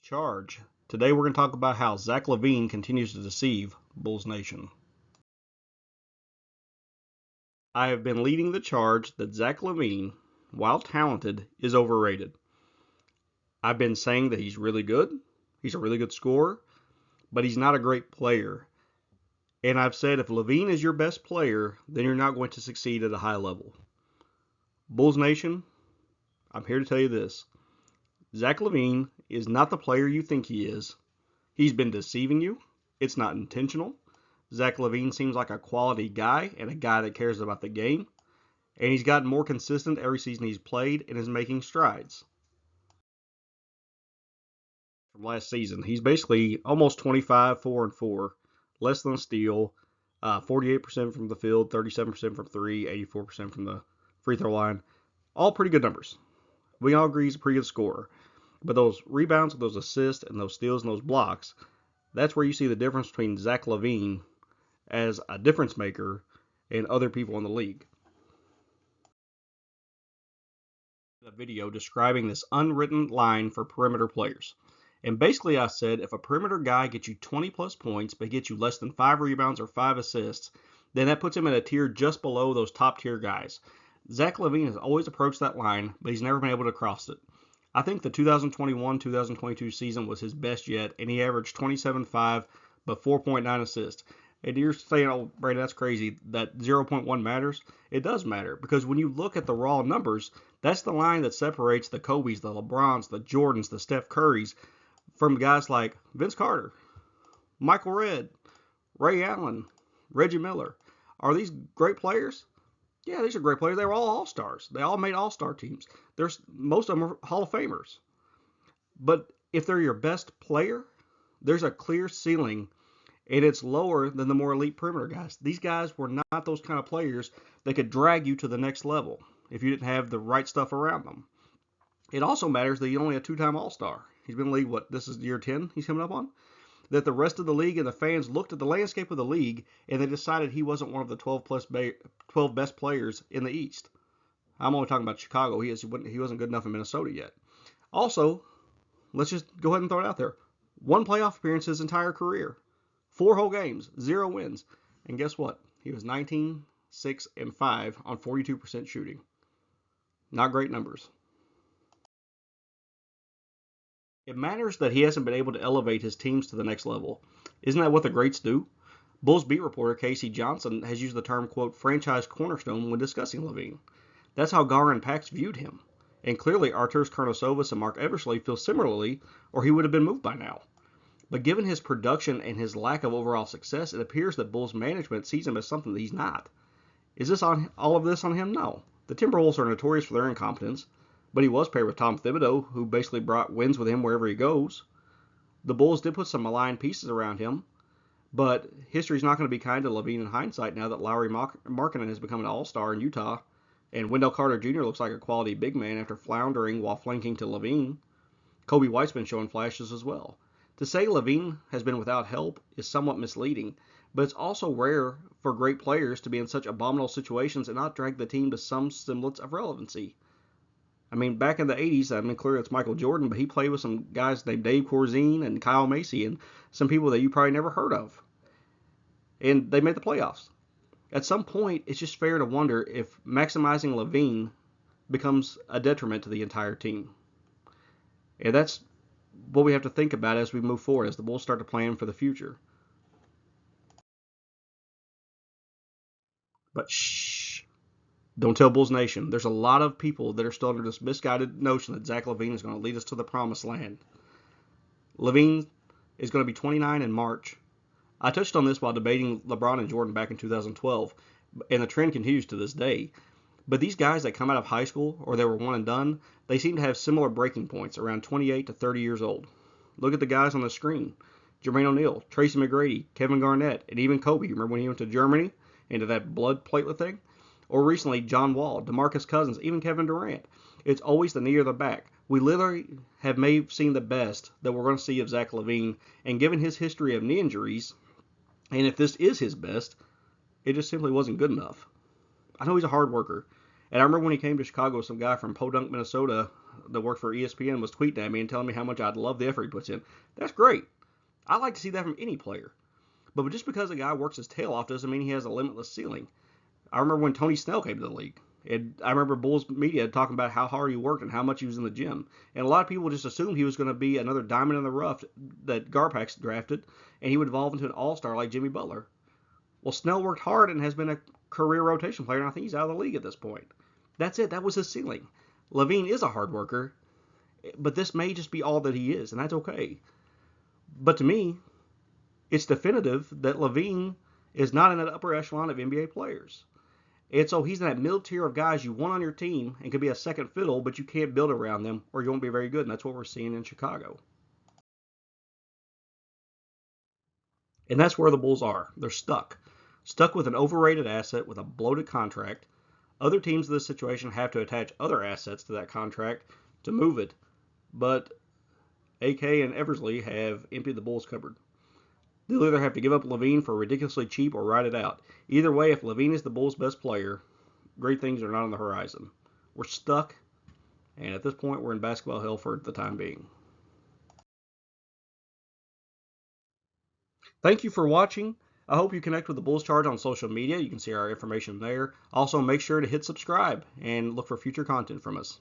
Charge. Today we're going to talk about how Zach LaVine continues to deceive Bulls Nation. I have been leading the charge that Zach LaVine, while talented, is overrated. I've been saying that he's really good, he's a really good scorer, but he's not a great player. And I've said if LaVine is your best player, then you're not going to succeed at a high level. Bulls Nation, I'm here to tell you this. Zach LaVine is not the player you think he is. He's been deceiving you. It's not intentional. Zach LaVine seems like a quality guy and a guy that cares about the game. And he's gotten more consistent every season he's played and is making strides. From last season, he's basically almost 25, 4 and 4, less than a steal, 48% from the field, 37% from three, 84% from the free throw line. All pretty good numbers. We all agree he's a pretty good scorer. But those rebounds, those assists, and those steals and those blocks, that's where you see the difference between Zach LaVine as a difference maker and other people in the league. A video describing this unwritten line for perimeter players. And basically I said if a perimeter guy gets you 20 plus points but gets you less than 5 rebounds or 5 assists, then that puts him in a tier just below those top tier guys. Zach LaVine has always approached that line, but he's never been able to cross it. I think the 2021-2022 season was his best yet, and he averaged 27.5 but 4.9 assists. And you're saying, oh, Brady, that's crazy, that 0.1 matters? It does matter, because when you look at the raw numbers, that's the line that separates the Kobe's, the LeBrons, the Jordans, the Steph Currys from guys like Vince Carter, Michael Redd, Ray Allen, Reggie Miller. Are these great players? Yeah, these are great players. They were all All-Stars. They all made All-Star teams. Most of them are Hall of Famers. But if they're your best player, there's a clear ceiling, and it's lower than the more elite perimeter guys. These guys were not those kind of players that could drag you to the next level if you didn't have the right stuff around them. It also matters that he's only a two-time All-Star. He's been in the league, this is year 10 he's coming up on? That the rest of the league and the fans looked at the landscape of the league and they decided he wasn't one of the 12 best players in the East. I'm only talking about Chicago. He wasn't good enough in Minnesota yet. Also, let's just go ahead and throw it out there. 1 playoff appearance his entire career. 4 whole games, 0 wins. And guess what? He was 19, 6, and 5 on 42% shooting. Not great numbers. It matters that he hasn't been able to elevate his teams to the next level. Isn't that what the greats do? Bulls beat reporter Casey Johnson has used the term, quote, franchise cornerstone when discussing LaVine. That's how Gar and Pax viewed him. And clearly Arturas Karnisovas and Mark Eversley feel similarly, or he would have been moved by now. But given his production and his lack of overall success, it appears that Bulls management sees him as something that he's not. Is this on all of this on him? No. The Timberwolves are notorious for their incompetence, but he was paired with Tom Thibodeau, who basically brought wins with him wherever he goes. The Bulls did put some malign pieces around him, but history's not going to be kind to LaVine in hindsight now that Lauri Markkanen has become an all-star in Utah, and Wendell Carter Jr. looks like a quality big man after floundering while flanking to LaVine. Kobe White's been showing flashes as well. To say LaVine has been without help is somewhat misleading, but it's also rare for great players to be in such abominable situations and not drag the team to some semblance of relevancy. I mean, back in the 80s, clearly it's Michael Jordan, but he played with some guys named Dave Corzine and Kyle Macy and some people that you probably never heard of. And they made the playoffs. At some point, it's just fair to wonder if maximizing LaVine becomes a detriment to the entire team. And that's what we have to think about as we move forward, as the Bulls start to plan for the future. But shh. Don't tell Bulls Nation. There's a lot of people that are still under this misguided notion that Zach LaVine is going to lead us to the promised land. LaVine is going to be 29 in March. I touched on this while debating LeBron and Jordan back in 2012, and the trend continues to this day. But these guys that come out of high school or they were one and done, they seem to have similar breaking points around 28 to 30 years old. Look at the guys on the screen. Jermaine O'Neal, Tracy McGrady, Kevin Garnett, and even Kobe. Remember when he went to Germany into that blood platelet thing? Or recently, John Wall, DeMarcus Cousins, even Kevin Durant. It's always the knee or the back. We literally may have seen the best that we're going to see of Zach LaVine, and given his history of knee injuries, and if this is his best, it just simply wasn't good enough. I know he's a hard worker, and I remember when he came to Chicago, some guy from Podunk, Minnesota, that worked for ESPN was tweeting at me and telling me how much I'd love the effort he puts in. That's great. I like to see that from any player. But just because a guy works his tail off doesn't mean he has a limitless ceiling. I remember when Tony Snell came to the league. I remember Bulls media talking about how hard he worked and how much he was in the gym. And a lot of people just assumed he was going to be another diamond in the rough that Garpax drafted, and he would evolve into an all-star like Jimmy Butler. Well, Snell worked hard and has been a career rotation player, and I think he's out of the league at this point. That's it. That was his ceiling. LaVine is a hard worker, but this may just be all that he is, and that's okay. But to me, it's definitive that LaVine is not in that upper echelon of NBA players. And so he's in that middle tier of guys you want on your team and could be a second fiddle, but you can't build around them or you won't be very good. And that's what we're seeing in Chicago. And that's where the Bulls are. They're stuck. Stuck with an overrated asset with a bloated contract. Other teams in this situation have to attach other assets to that contract to move it. But AK and Eversley have emptied the Bulls' cupboard. They'll either have to give up LaVine for ridiculously cheap or ride it out. Either way, if LaVine is the Bulls' best player, great things are not on the horizon. We're stuck, and at this point, we're in basketball hell for the time being. Thank you for watching. I hope you connect with the Bulls Charge on social media. You can see our information there. Also, make sure to hit subscribe and look for future content from us.